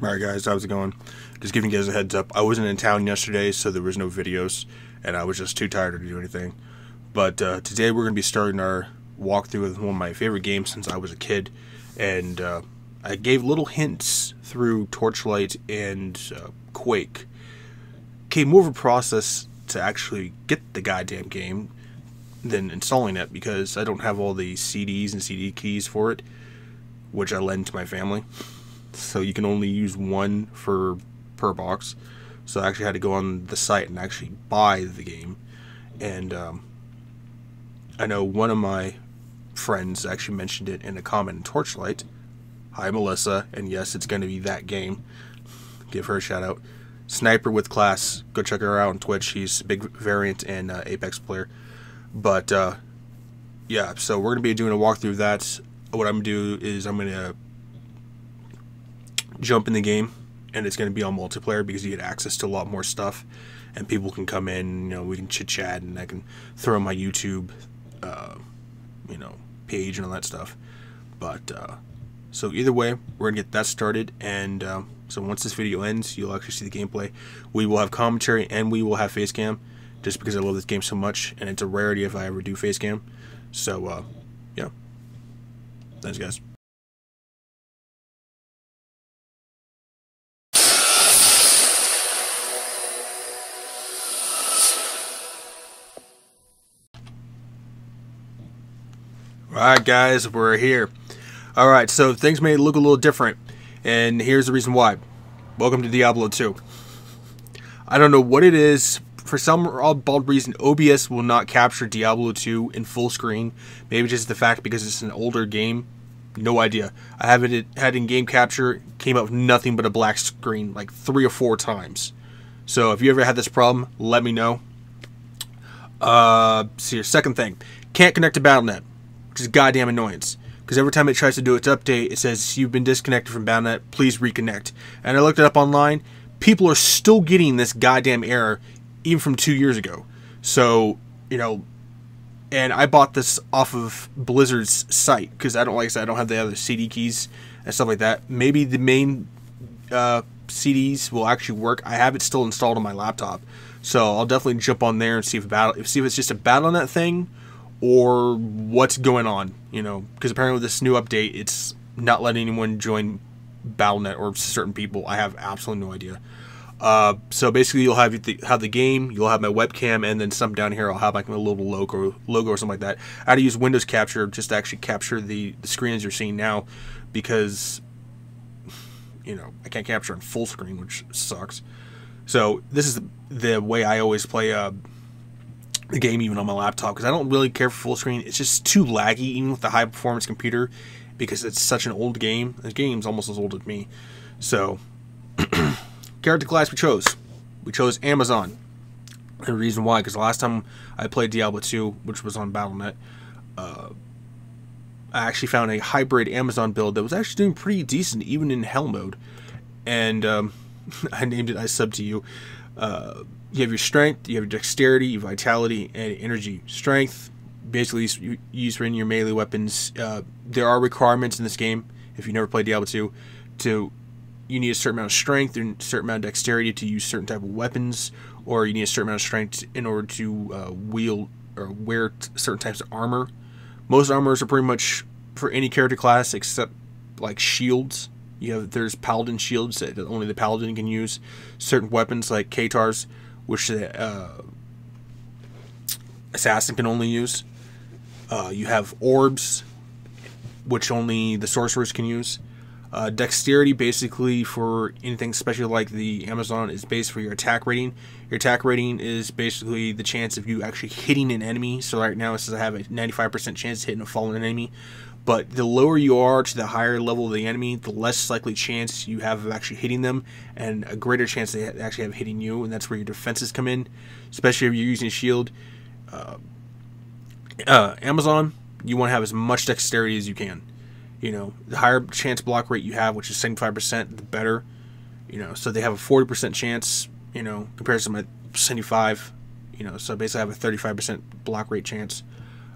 Alright guys, how's it going? Just giving you guys a heads up. I wasn't in town yesterday, so there was no videos, and I was just too tired to do anything. But today we're going to be starting our walkthrough with one of my favorite games since I was a kid, and I gave little hints through Torchlight and Quake. Okay, more of a process to actually get the goddamn game than installing it, because I don't have all the CDs and CD keys for it, which I lend to my family. So you can only use one per box. So I actually had to go on the site and actually buy the game. And I know one of my friends actually mentioned it in a comment in Torchlight. Hi Melissa, and yes, it's going to be that game. Give her a shout out. Sniper with Class, go check her out on Twitch. She's a big Variant and Apex player. But yeah, so we're going to be doing a walkthrough of that. What I'm going to do is I'm going to jump in the game, and it's going to be on multiplayer because you get access to a lot more stuff, and people can come in, you know, we can chit chat, and I can throw my YouTube you know, page and all that stuff. But so either way, we're gonna get that started, and so once this video ends, you'll actually see the gameplay. We will have commentary and we will have face cam, just because I love this game so much, and it's a rarity if I ever do face cam. So yeah, thanks guys. Alright guys, we're here. Alright, so things may look a little different, and here's the reason why. Welcome to Diablo 2. I don't know what it is. For some odd reason, OBS will not capture Diablo 2 in full screen. Maybe just the fact because it's an older game. No idea. I have it had in-game capture, came up with nothing but a black screen like 3 or 4 times. So if you ever had this problem, let me know. See your second thing. Can't connect to Battle.net. Which is a goddamn annoyance, because every time it tries to do its update, it says you've been disconnected from Battle.net, please reconnect. And I looked it up online. People are still getting this goddamn error even from 2 years ago. So, you know, and I bought this off of Blizzard's site because I don't, like I said, I don't have the other CD keys and stuff like that. Maybe the main CDs will actually work. I have it still installed on my laptop, so I'll definitely jump on there and see if it's just a Battle.net thing, or what's going on, you know, because apparently with this new update, it's not letting anyone join Battle.net or certain people. I have absolutely no idea. So basically, you'll have the game, you'll have my webcam, and then some down here, I'll have like a little logo or something like that. I had to use Windows Capture just to actually capture the screen as you're seeing now, because, you know, I can't capture on full screen, which sucks. So this is the way I always play the game, even on my laptop, because I don't really care for full screen. It's just too laggy, even with the high performance computer, because it's such an old game. The game's almost as old as me. So character class we chose Amazon. And the reason why, because the last time I played Diablo 2, which was on Battle.net, I actually found a hybrid Amazon build that was actually doing pretty decent, even in hell mode. And I named it I Sub to You. You have your strength, you have your dexterity, your vitality, and energy. Strength, basically you use for any of your melee weapons. There are requirements in this game, if you never played Diablo 2, you need a certain amount of strength and a certain amount of dexterity to use certain type of weapons, or you need a certain amount of strength in order to wield or wear certain types of armor. Most armors are pretty much for any character class except like shields. There's paladin shields that only the paladin can use. Certain weapons like Katars, which the assassin can only use. You have orbs, which only the sorcerers can use. Dexterity, basically for anything special like the Amazon, is based for your attack rating. Your attack rating is basically the chance of you actually hitting an enemy. So right now it says I have a 95% chance of hitting a fallen enemy. But the lower you are to the higher level of the enemy, the less likely chance you have of actually hitting them, and a greater chance they actually have hitting you, and that's where your defenses come in, especially if you're using a shield. Amazon, you want to have as much dexterity as you can. You know, the higher chance block rate you have, which is 75%, the better. You know, so they have a 40% chance, you know, compared to my 75, you know, so basically I have a 35% block rate chance.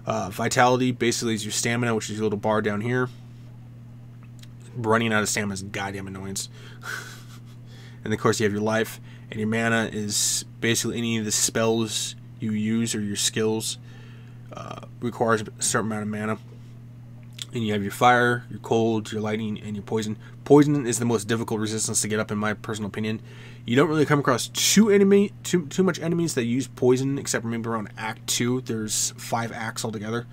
Vitality basically is your stamina, which is your little bar down here. running out of stamina is a goddamn annoyance. And of course you have your life, and your mana is basically any of the spells you use or your skills requires a certain amount of mana. And you have your fire, your cold, your lightning, and your poison. Poison is the most difficult resistance to get up, in my personal opinion. You don't really come across too much enemies that use poison, except for maybe around Act 2. There's 5 acts altogether.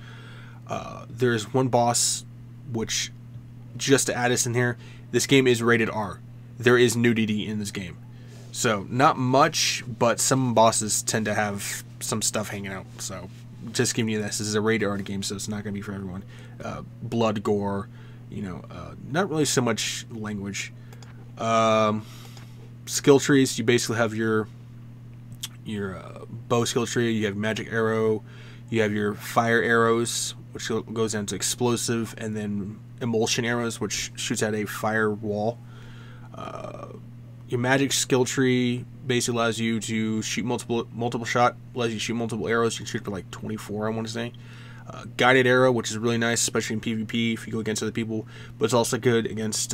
There's one boss, which, just to add this in here, this game is rated R. There is nudity in this game. So, not much, but some bosses tend to have some stuff hanging out. So, just giving you this. This is a rated R game, so it's not going to be for everyone. Blood, gore, you know, not really so much language. Skill trees, you basically have your bow skill tree, you have magic arrow, you have your fire arrows, which goes down to explosive, and then emulsion arrows, which shoots at a fire wall. Your magic skill tree basically allows you to shoot multiple shot, allows you to shoot multiple arrows. You can shoot for like 24, I want to say. Guided arrow, which is really nice, especially in PvP if you go against other people, but it's also good against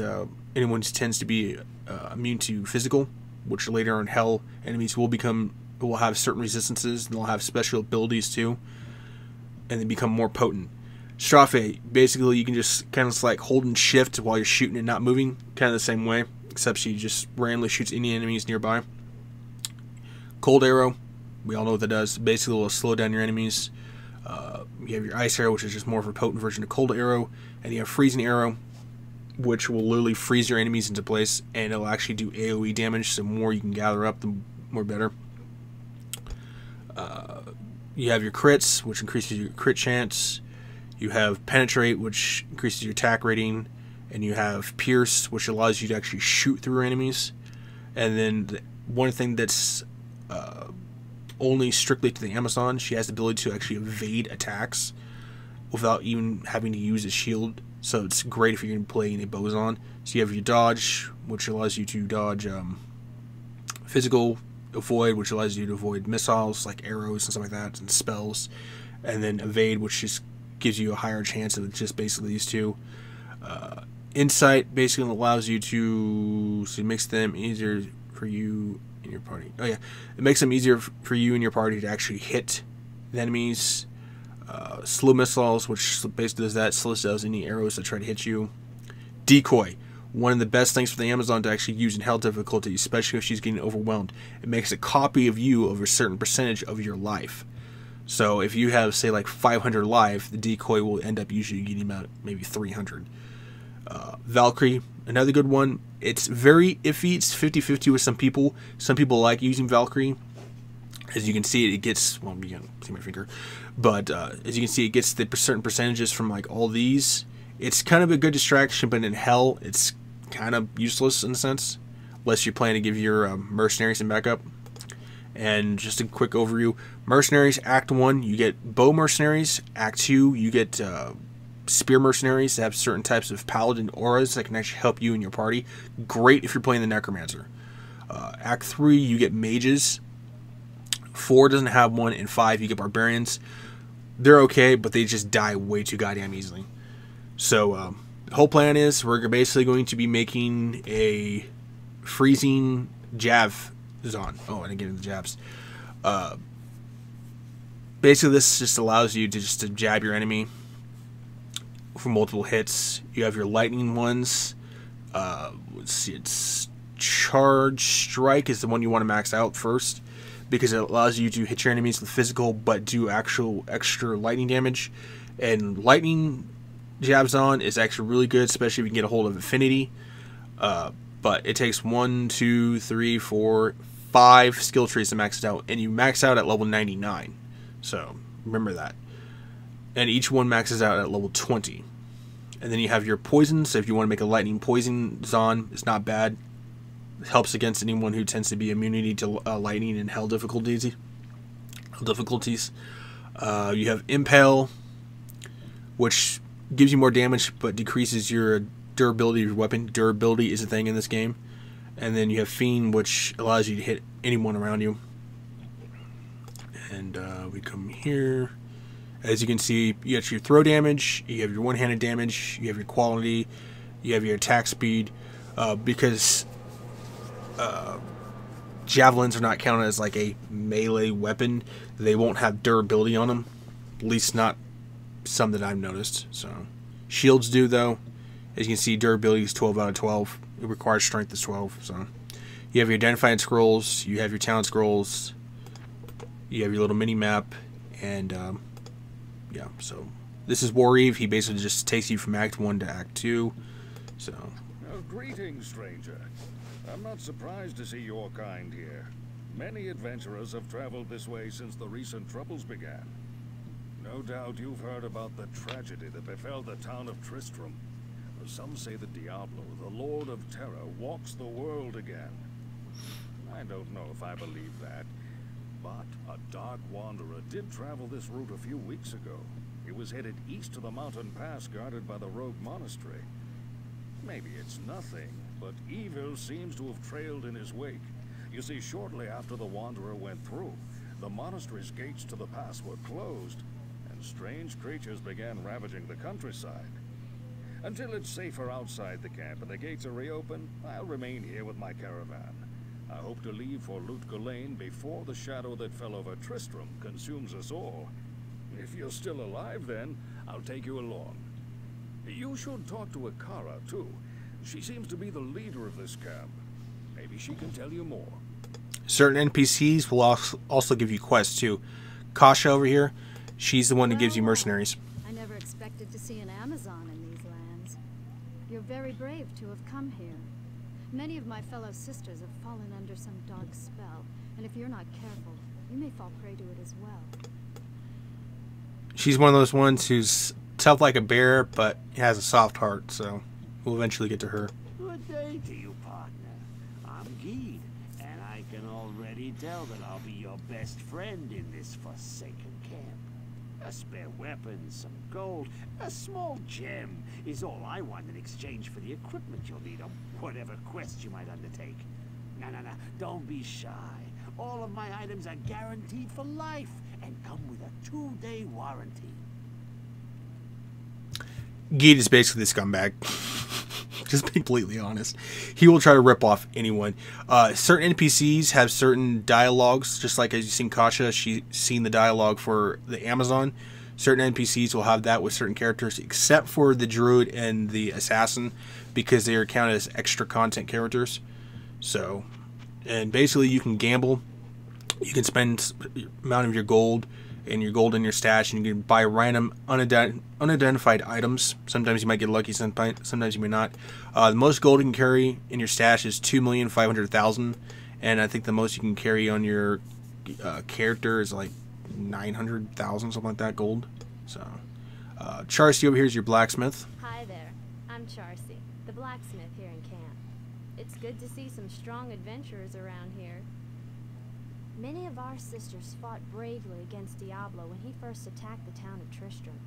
anyone who tends to be immune to physical, which later on in Hell, enemies will have certain resistances, and they'll have special abilities too, and they become more potent. Strafe, basically you can just kind of like hold and shift while you're shooting and not moving, kind of the same way, except she just randomly shoots any enemies nearby. Cold arrow, we all know what that does. Basically it will slow down your enemies. You have your ice arrow, which is just more of a potent version of cold arrow, and you have freezing arrow, which will literally freeze your enemies into place, and it'll actually do AoE damage, so the more you can gather up, the more better. You have your crits, which increases your crit chance. You have penetrate, which increases your attack rating, and you have pierce, which allows you to actually shoot through enemies. And then one thing that's only strictly to the Amazon, she has the ability to actually evade attacks without even having to use a shield. So it's great if you're going to play any bows on. So you have your dodge, which allows you to dodge physical, avoid, which allows you to avoid missiles like arrows and stuff like that, and spells, and then evade, which just gives you a higher chance of just basically these two. Insight basically allows you to, so it makes them easier for you in your party. Oh yeah, it makes them easier for you and your party to actually hit the enemies. Slow missiles, which basically does that, slows down any arrows that try to hit you. Decoy, one of the best things for the Amazon to actually use in Hell difficulty, especially if she's getting overwhelmed. It makes a copy of you of a certain percentage of your life. So if you have, say, like 500 life, the decoy will end up usually getting about maybe 300. Valkyrie, another good one. It's very iffy. It's 50-50 with some people. Some people like using Valkyrie. As you can see, it gets, well, you can see my finger, but as you can see, it gets the certain percentages from like all these. It's kind of a good distraction, but in Hell, it's kind of useless in a sense, unless you're planning to give your mercenaries some backup. And just a quick overview: mercenaries, Act 1, you get bow mercenaries. Act 2, you get spear mercenaries that have certain types of paladin auras that can actually help you and your party. Great if you're playing the necromancer. Act 3, you get mages. 4 doesn't have one, and 5 you get barbarians. They're okay, but they just die way too goddamn easily. So the whole plan is we're basically going to be making a freezing jav zone. Oh, and again the jabs. Basically, this just allows you to jab your enemy for multiple hits. You have your lightning ones. Let's see, it's charge strike is the one you want to max out first, because it allows you to hit your enemies with physical but do actual extra lightning damage. And lightning jabs on is actually really good, especially if you can get a hold of affinity. But it takes 1, 2, 3, 4, 5 skill trees to max it out, and you max out at level 99. So remember that. And each one maxes out at level 20. And then you have your poison. So if you want to make a lightning poison zone, it's not bad. It helps against anyone who tends to be immunity to lightning and hell difficulties. You have impale, which gives you more damage but decreases your durability of your weapon. Durability is a thing in this game. And then you have fiend, which allows you to hit anyone around you. And we come here. As you can see, you got your throw damage, you have your one-handed damage, you have your quality, You have your attack speed, because javelins are not counted as like a melee weapon. They won't have durability on them, at least not some that I've noticed. So shields do, though. As you can see, durability is 12 out of 12. It requires strength as 12. So you have your identifying scrolls, you have your talent scrolls, you have your little mini map, and yeah. So this is War Eve. He basically just takes you from Act 1 to Act 2. So. Oh, greetings, stranger. I'm not surprised to see your kind here. Many adventurers have traveled this way since the recent troubles began. No doubt you've heard about the tragedy that befell the town of Tristram. Some say that Diablo, the Lord of Terror, walks the world again. I don't know if I believe that, but a dark wanderer did travel this route a few weeks ago. He was headed east to the mountain pass guarded by the rogue monastery. Maybe it's nothing, but evil seems to have trailed in his wake. You see, shortly after the wanderer went through, the monastery's gates to the pass were closed, and strange creatures began ravaging the countryside. Until it's safer outside the camp and the gates are reopened, I'll remain here with my caravan. I hope to leave for Lane before the shadow that fell over Tristram consumes us all. If you're still alive then, I'll take you along. You should talk to Akara, too. She seems to be the leader of this camp. Maybe she can tell you more. Certain NPCs will also give you quests, too. Kasha over here, she's the one that gives you mercenaries. I never expected to see an Amazon in these lands. You're very brave to have come here. Many of my fellow sisters have fallen under some dark spell, and if you're not careful, you may fall prey to it as well. She's one of those ones who's tough like a bear, but has a soft heart, so we'll eventually get to her. Good day to you, partner. I'm Geed, and I can already tell that I'll be your best friend in this forsaken camp. A spare weapon, some gold, a small gem is all I want in exchange for the equipment you'll need on whatever quest you might undertake. No, don't be shy. All of my items are guaranteed for life and come with a 2-day warranty. Geed is basically the scumbag. Just being completely honest. He will try to rip off anyone. Certain NPCs have certain dialogues, just like as you've seen Kasha, she's seen the dialogue for the Amazon. Certain NPCs will have that with certain characters, except for the Druid and the Assassin, because they are counted as extra content characters. So, and basically you can gamble. You can spend amount of your gold and your gold in your stash, and you can buy random unidentified items. Sometimes you might get lucky, sometimes you may not. The most gold you can carry in your stash is 2,500,000, and I think the most you can carry on your character is like 900,000, something like that, gold. So, Charcy over here is your blacksmith. Hi there, I'm Charcy, the blacksmith here in camp. It's good to see some strong adventurers around here. Many of our sisters fought bravely against Diablo when he first attacked the town of Tristram.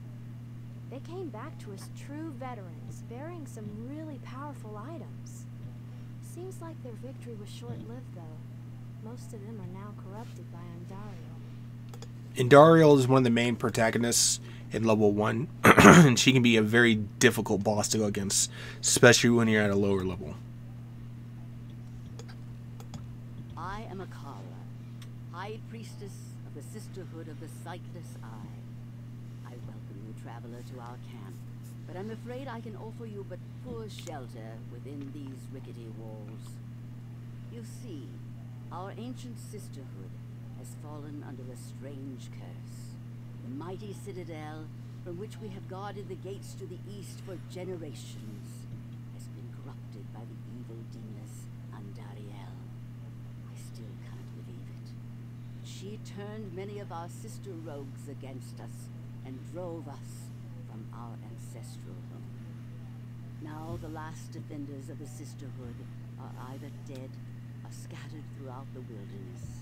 They came back to us true veterans, bearing some really powerful items. Seems like their victory was short-lived, though. Most of them are now corrupted by Andariel. Andariel is one of the main protagonists in level 1, and she can be a very difficult boss to go against, especially when you're at a lower level. I am Akara, High Priestess of the Sisterhood of the Sightless Eye. I welcome you, traveler, to our camp, but I'm afraid I can offer you but poor shelter within these rickety walls. You see, our ancient sisterhood has fallen under a strange curse. The mighty citadel, from which we have guarded the gates to the east for generations, has been corrupted by the evil demoness Andariel. I still can't believe it. She turned many of our sister rogues against us and drove us from our ancestral home. Now the last defenders of the sisterhood are either dead or scattered throughout the wilderness.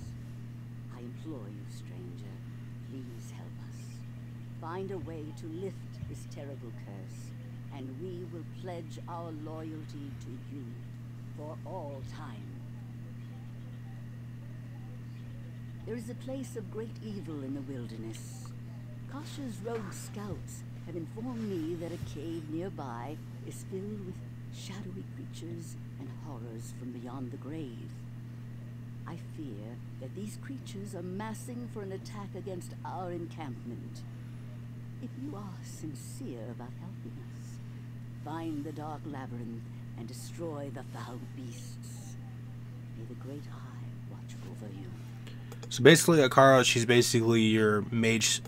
I implore you, stranger, please help us. Find a way to lift this terrible curse, and we will pledge our loyalty to you for all time. There is a place of great evil in the wilderness. Kasha's rogue scouts have informed me that a cave nearby is filled with shadowy creatures and horrors from beyond the grave. I fear that these creatures are massing for an attack against our encampment. If you are sincere about helping us, find the dark labyrinth and destroy the foul beasts. May the Great Eye watch over you. So basically, Akara, she's basically your mage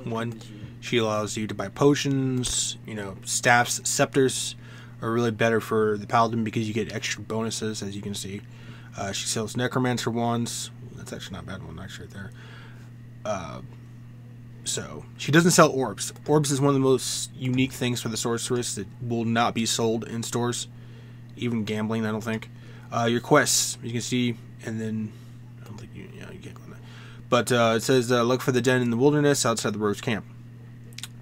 one. She allows you to buy potions, you know, staffs, scepters are really better for the paladin because you get extra bonuses, as you can see. She sells necromancer wands. That's actually not a bad one, actually, right there. So she doesn't sell orbs. Orbs is one of the most unique things for the sorceress that will not be sold in stores, even gambling, I don't think. Your quests, you can see, and then I don't think you can't go on that. But it says look for the den in the wilderness outside the rogue's camp.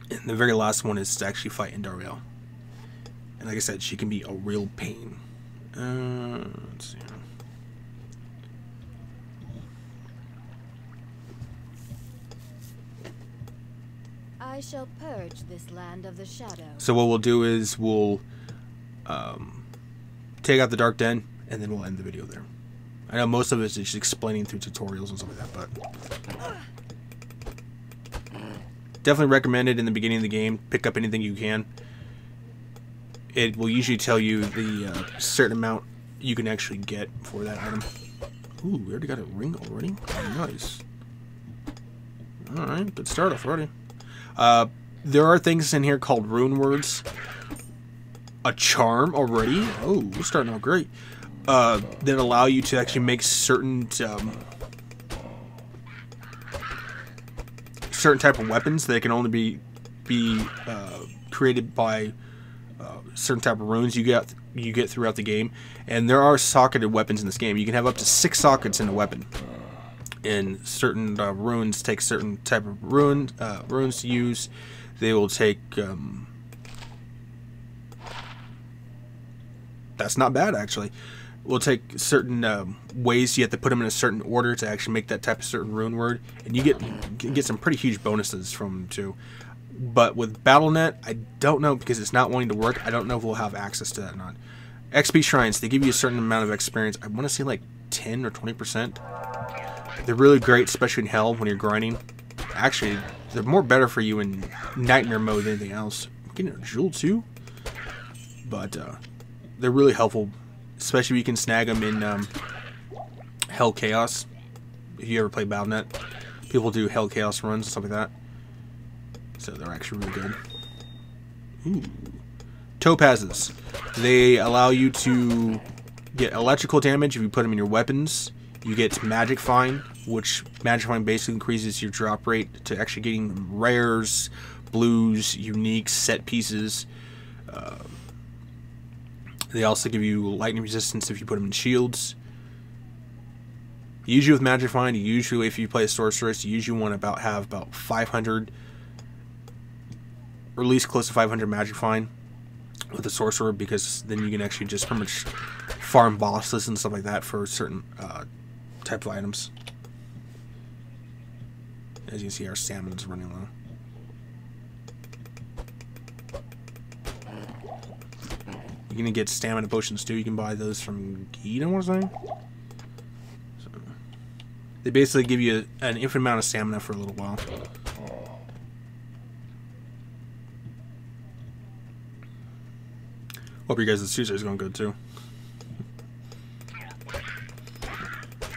And the very last one is to actually fight Indariel. And like I said, she can be a real pain. Let's see. I shall purge this land of the shadow. So what we'll do is we'll take out the dark den, and then we'll end the video there. I know most of it is just explaining through tutorials and stuff like that, but definitely recommend it in the beginning of the game. Pick up anything you can. It will usually tell you the certain amount you can actually get for that item. Ooh, we already got a ring already? Nice. Alright, good start off already. There are things in here called rune words. A charm already? Oh, we're starting out great. That allow you to actually make certain type of weapons that can only be created by certain type of runes you get throughout the game. And there are socketed weapons in this game. You can have up to 6 sockets in a weapon. And certain runes take certain type of runes to use. They will take that's not bad, actually. We'll take certain ways you have to put them in a certain order to actually make that type of certain rune word, and you get some pretty huge bonuses from them too. But with Battle.net, I don't know, because it's not wanting to work. I don't know if we'll have access to that or not. XP shrines, they give you a certain amount of experience. I want to say like 10 or 20%. They're really great, especially in hell when you're grinding. Actually, they're more better for you in nightmare mode than anything else. I'm getting a jewel too, but they're really helpful, especially if you can snag them in Hell Chaos. If you ever play Battle.net, people do Hell Chaos runs and stuff like that, so they're actually really good. Ooh. Topazes, they allow you to get electrical damage if you put them in your weapons. You get Magic Find, which Magic Find basically increases your drop rate to actually getting rares, blues, unique set pieces. They also give you lightning resistance if you put them in shields. Usually with Magic Find, if you play a sorceress, you usually want to have about 500, or at least close to 500 Magic Find with a sorcerer, because then you can actually just pretty much farm bosses and stuff like that for certain type of items. As you can see, our stamina's running low. You're gonna get stamina potions too. You can buy those from Geed, I want to say. So, they basically give you an infinite amount of stamina for a little while. Hope you guys' Tuesday is going good too.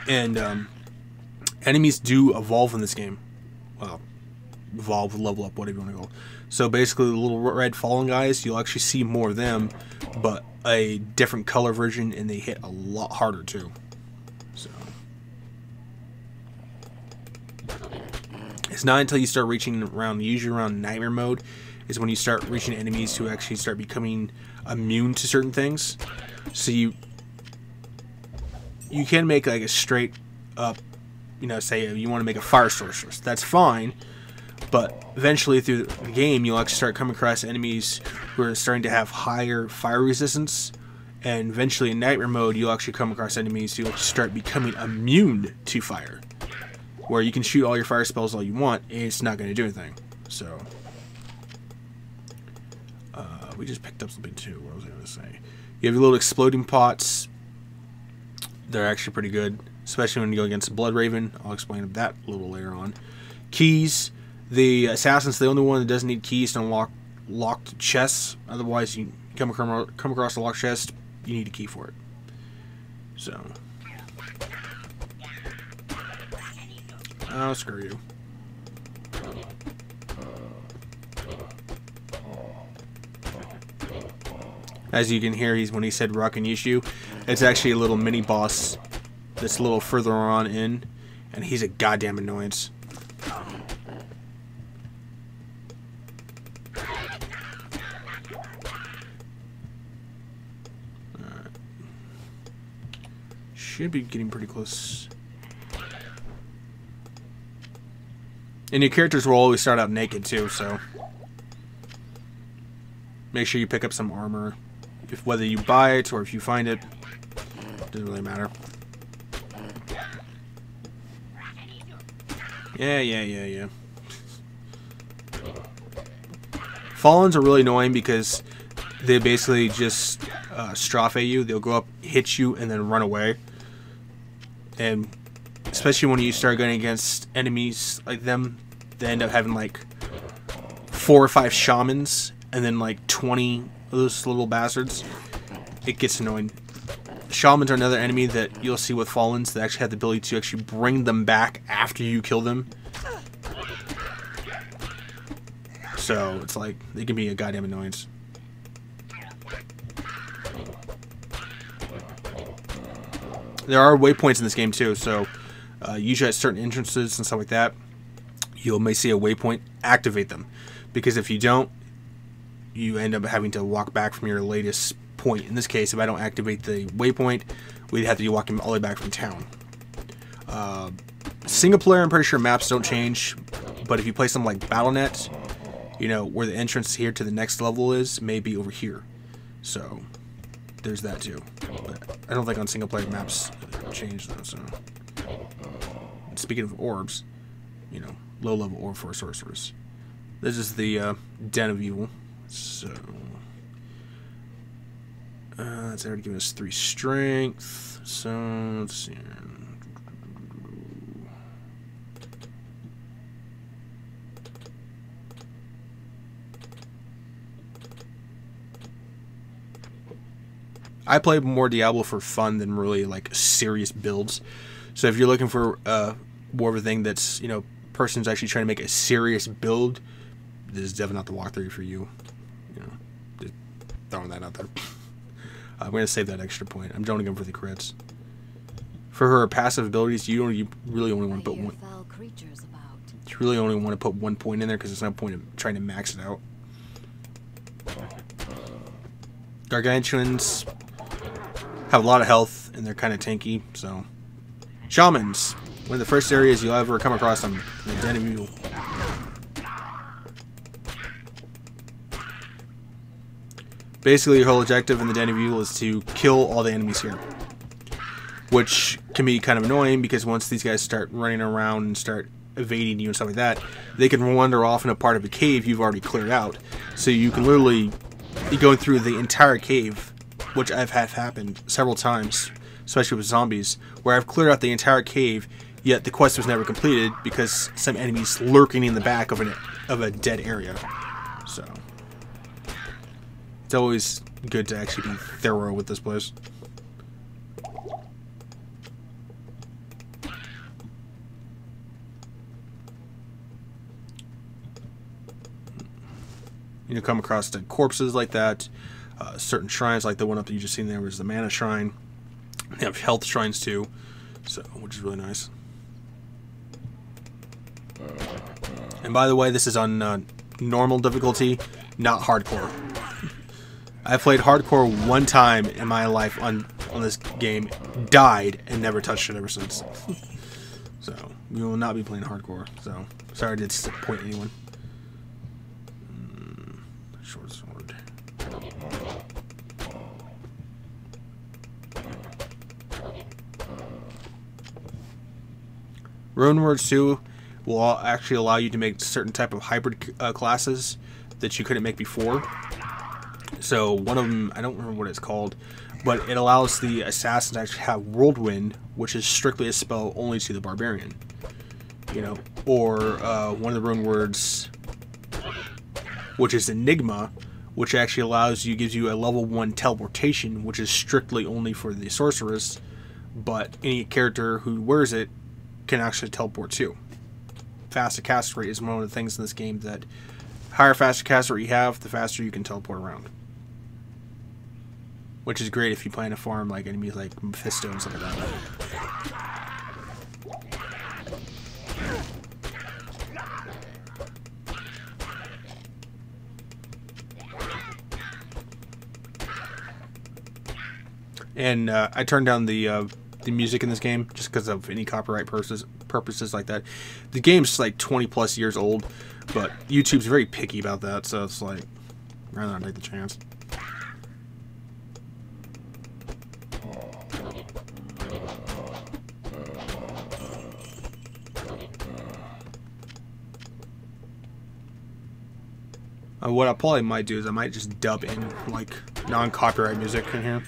And enemies do evolve in this game. Well, evolve, level up, whatever you want to call it. So basically, the little red fallen guys, you'll actually see more of them, but a different color version, and they hit a lot harder too. So it's not until you start reaching around, usually around nightmare mode, is when you start reaching enemies who actually start becoming immune to certain things. So you can make like a straight up, you know, say you want to make a fire sorceress. That's fine, but eventually through the game, you'll actually start coming across enemies who are starting to have higher fire resistance, and eventually in nightmare mode, you'll actually come across enemies who will start becoming immune to fire, where you can shoot all your fire spells all you want, and it's not going to do anything. So we just picked up something too. What was I going to say? You have your little exploding pots. They're actually pretty good, especially when you go against Blood Raven. I'll explain that a little later on. Keys. The assassin's the only one that doesn't need keys to unlock locked chests. Otherwise, you come across a locked chest, you need a key for it. So, oh, screw you. As you can hear, when he said Rock and Yishu, it's actually a little mini boss that's a little further on in, and he's a goddamn annoyance. Should be getting pretty close. And your characters will always start out naked too, so make sure you pick up some armor. If whether you buy it or if you find it, doesn't really matter. Yeah. Fallens are really annoying because they basically just strafe you. They'll go up, hit you, and then run away. And especially when you start going against enemies like them, they end up having like 4 or 5 shamans and then like 20 of those little bastards. It gets annoying. Shamans are another enemy that you'll see with Fallens that actually have the ability to actually bring them back after you kill them. So it's like they can be a goddamn annoyance. There are waypoints in this game too, so usually at certain entrances and stuff like that, you may see a waypoint. Activate them, because if you don't, you end up having to walk back from your latest point. In this case, if I don't activate the waypoint, we'd have to be walking all the way back from town. Single player, I'm pretty sure maps don't change, but if you play something like Battle.net, you know where the entrance here to the next level is, maybe over here. So there's that too. But I don't think on single player maps change though. So, and speaking of orbs, you know, low level orb for sorcerers. This is the Den of Evil. So that's already given us 3 strength. So let's see. I play more Diablo for fun than really like serious builds. So if you're looking for more of a thing that's, you know, person's actually trying to make a serious build, this is definitely not the walkthrough for you. You know, just throwing that out there. I'm going to save that extra point. I'm only going for the crits. For her passive abilities, you really only want to put one. You really only want to put 1 point in there because there's no point of trying to max it out. Gargantuans have a lot of health and they're kind of tanky. So, shamans, one of the first areas you'll ever come across them. The Den of Evil. Basically, your whole objective in the Den of Evil is to kill all the enemies here, which can be kind of annoying because once these guys start running around and start evading you and stuff like that, they can wander off in a part of a cave you've already cleared out. So you can literally be going through the entire cave, which I've had happen several times, especially with zombies, where I've cleared out the entire cave, yet the quest was never completed because some enemies lurking in the back of a dead area. So it's always good to actually be thorough with this place. You come across the corpses like that, certain shrines like the one up that you just seen there was the mana shrine. They have health shrines too, so which is really nice. And by the way, this is on normal difficulty, not hardcore. I played hardcore one time in my life on this game, died, and never touched it ever since. So we will not be playing hardcore. So sorry to disappoint anyone. Short sword. Rune Words 2 will actually allow you to make certain type of hybrid classes that you couldn't make before. So one of them, I don't remember what it's called, but it allows the assassin to actually have whirlwind, which is strictly a spell only to the barbarian. You know, or one of the rune words, which is Enigma, which actually allows you, gives you a level 1 teleportation, which is strictly only for the sorceress, but any character who wears it can actually teleport too. Faster cast rate is one of the things in this game that higher faster cast rate you have, the faster you can teleport around. Which is great if you plan to farm like enemies like Mephisto and stuff like that. And I turned down the music in this game just because of any copyright purposes like that. The game's like 20 plus years old, but YouTube's very picky about that, so it's like, I'd rather not take the chance. What I probably might do is I might just dub in like non-copyright music in here.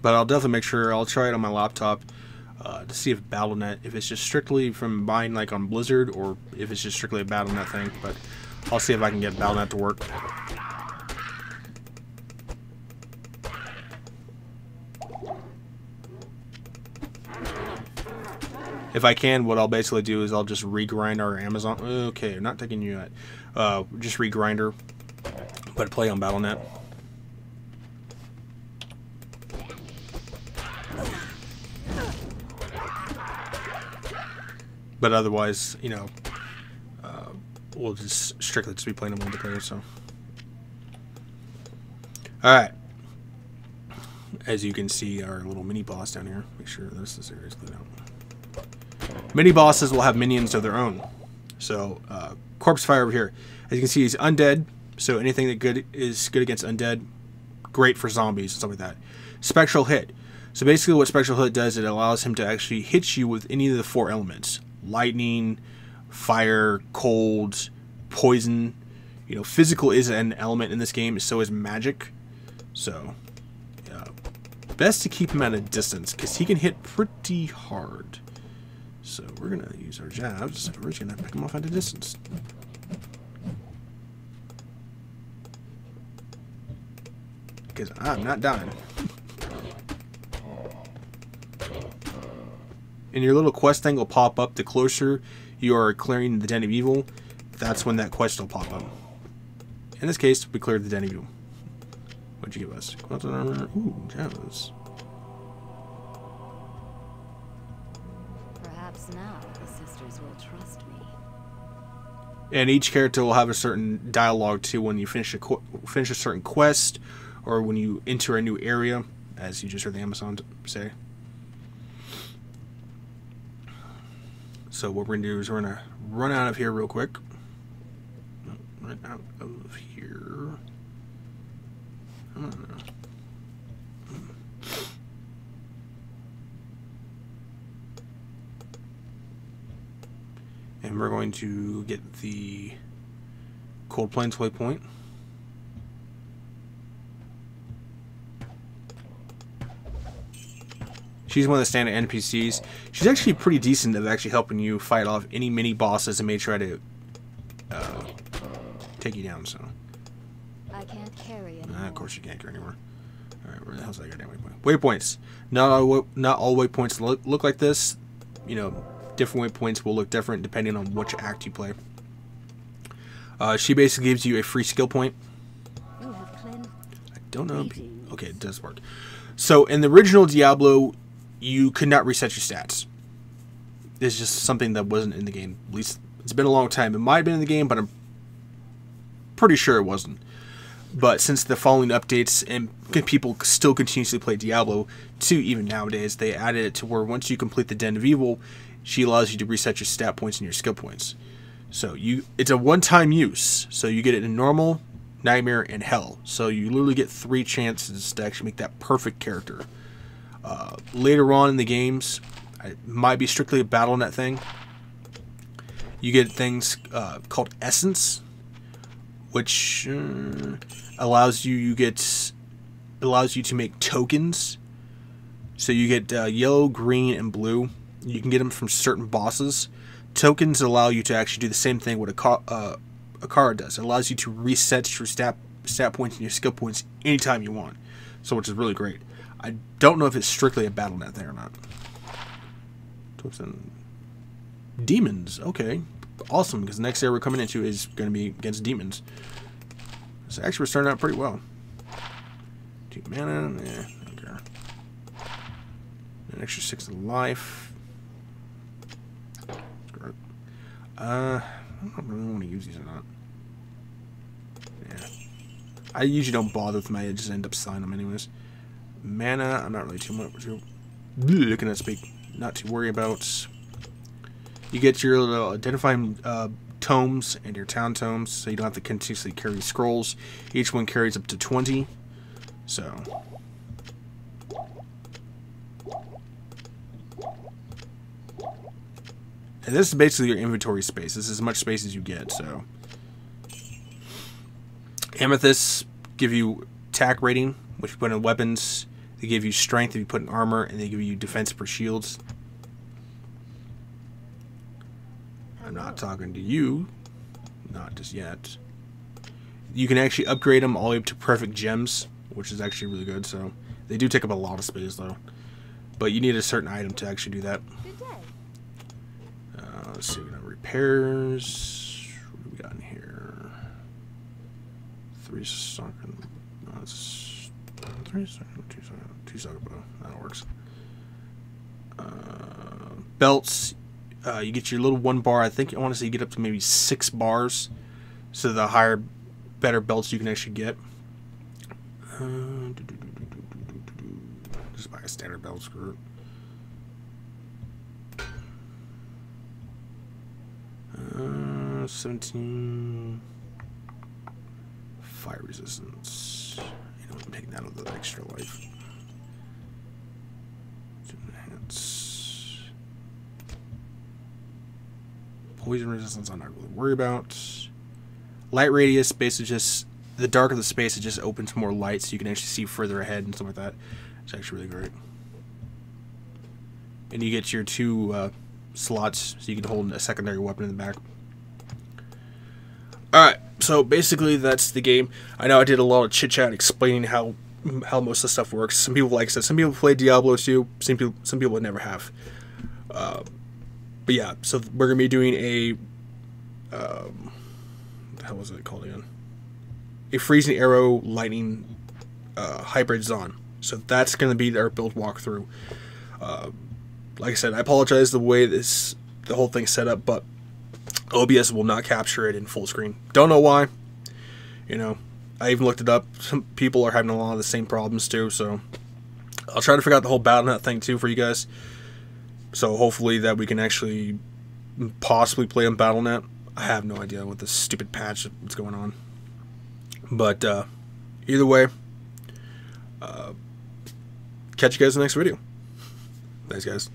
But I'll definitely make sure, I'll try it on my laptop to see if Battle.net, if it's just strictly from buying like on Blizzard or if it's just strictly a Battle.net thing. But I'll see if I can get Battle.net to work. If I can, what I'll basically do is I'll just regrind our Amazon. Okay, not taking you yet. Just regrind her, but play on Battle.net. But otherwise, you know, we'll just strictly just be playing a multiplayer. So, all right. As you can see, our little mini boss down here. Make sure this is cleaned out. Mini bosses will have minions of their own. So, corpse fire over here. As you can see, he's undead. So anything that is good against undead, great for zombies and stuff like that. Spectral hit. So basically, what spectral hit does, it allows him to actually hit you with any of the 4 elements: lightning, fire, cold, poison. You know, physical is an element in this game. So is magic. So, best to keep him at a distance because he can hit pretty hard. So we're going to use our jabs. We're just going to pick him off at a distance. Because I'm not dying. And your little quest thing will pop up the closer you are clearing the Den of Evil. That's when that quest will pop up. In this case, we cleared the Den of Evil. What'd you give us? Ooh, jabs. Now the sisters will trust me. And each character will have a certain dialogue too when you finish a certain quest or when you enter a new area, as you just heard the Amazon say. So what we're gonna do is we're gonna run out of here real quick. Run out of here. I don't know. And we're going to get the Cold Plains waypoint. She's one of the standard NPCs. She's actually pretty decent at actually helping you fight off any mini bosses that may try to take you down. So I can't carry anymore. of course you can't carry anymore. All right, where the hell's that goddamn waypoint? Waypoints. Not all waypoints look like this. You know, different waypoints will look different depending on which act you play. She basically gives you a free skill point. You have I don't know. Okay, it does work. So in the original Diablo, you could not reset your stats. It's just something that wasn't in the game. At least it's been a long time. It might have been in the game, but I'm pretty sure it wasn't. But since the following updates and people still continuously play Diablo 2 even nowadays, they added it to where once you complete the Den of Evil, she allows you to reset your stat points and your skill points. So it's a one-time use. So you get it in normal, nightmare, and hell. So you literally get 3 chances to actually make that perfect character. Later on in the games, it might be strictly a BattleNet thing. You get things called Essence, which allows you to make tokens. So you get yellow, green, and blue. You can get them from certain bosses. Tokens allow you to actually do the same thing what Akara does. It allows you to reset your stat points and your skill points anytime you want. So, which is really great. I don't know if it's strictly a BattleNet thing or not. Demons, okay. Awesome, because the next area we're coming into is going to be against demons. So actually we're starting out pretty well. 2 mana, yeah, okay. An extra 6 of life. I don't really want to use these or not. Yeah. I usually don't bother with them, I just end up signing them anyways. Mana, I'm not really too much. Looking at speak, not to worry about. You get your little identifying tomes and your town tomes, so you don't have to continuously carry scrolls. Each one carries up to 20. So. And this is basically your inventory space. This is as much space as you get, so. Amethysts give you attack rating, which you put in weapons. They give you strength if you put in armor, and they give you defense per shields. I'm not talking to you. Not just yet. You can actually upgrade them all the way up to perfect gems, which is actually really good. So they do take up a lot of space, though. But you need a certain item to actually do that. Good day. Let's see, we got repairs. What do we got in here? 3 sunken. No, it's 3 sunken, 2 sunken bow. That works. Belts. You get your little 1 bar. I think I want to say you get up to maybe 6 bars. So the higher, better belts you can actually get. Just buy a standard belt skirt. 17 fire resistance. You know, I'm taking that with the extra life. Enhance. Poison resistance I'm not really worried about. Light radius, basically just the darker the space, it just opens more light so you can actually see further ahead and stuff like that. It's actually really great. And you get your 2 slots so you can hold a secondary weapon in the back. Alright, so basically that's the game. I know I did a lot of chit chat explaining how most of the stuff works. Some people like that. Some people play Diablo too. Some people would never have. But yeah, so we're gonna be doing a what the hell was it called again? A freezing arrow lightning hybrid Zon. So that's gonna be our build walkthrough. Like I said, I apologize the way the whole thing's set up, but OBS will not capture it in full screen. Don't know why. You know, I even looked it up. Some people are having a lot of the same problems too, so I'll try to figure out the whole BattleNet thing too for you guys. So hopefully that we can actually possibly play on BattleNet. I have no idea what this stupid patch is going on. But either way, catch you guys in the next video. Thanks, guys.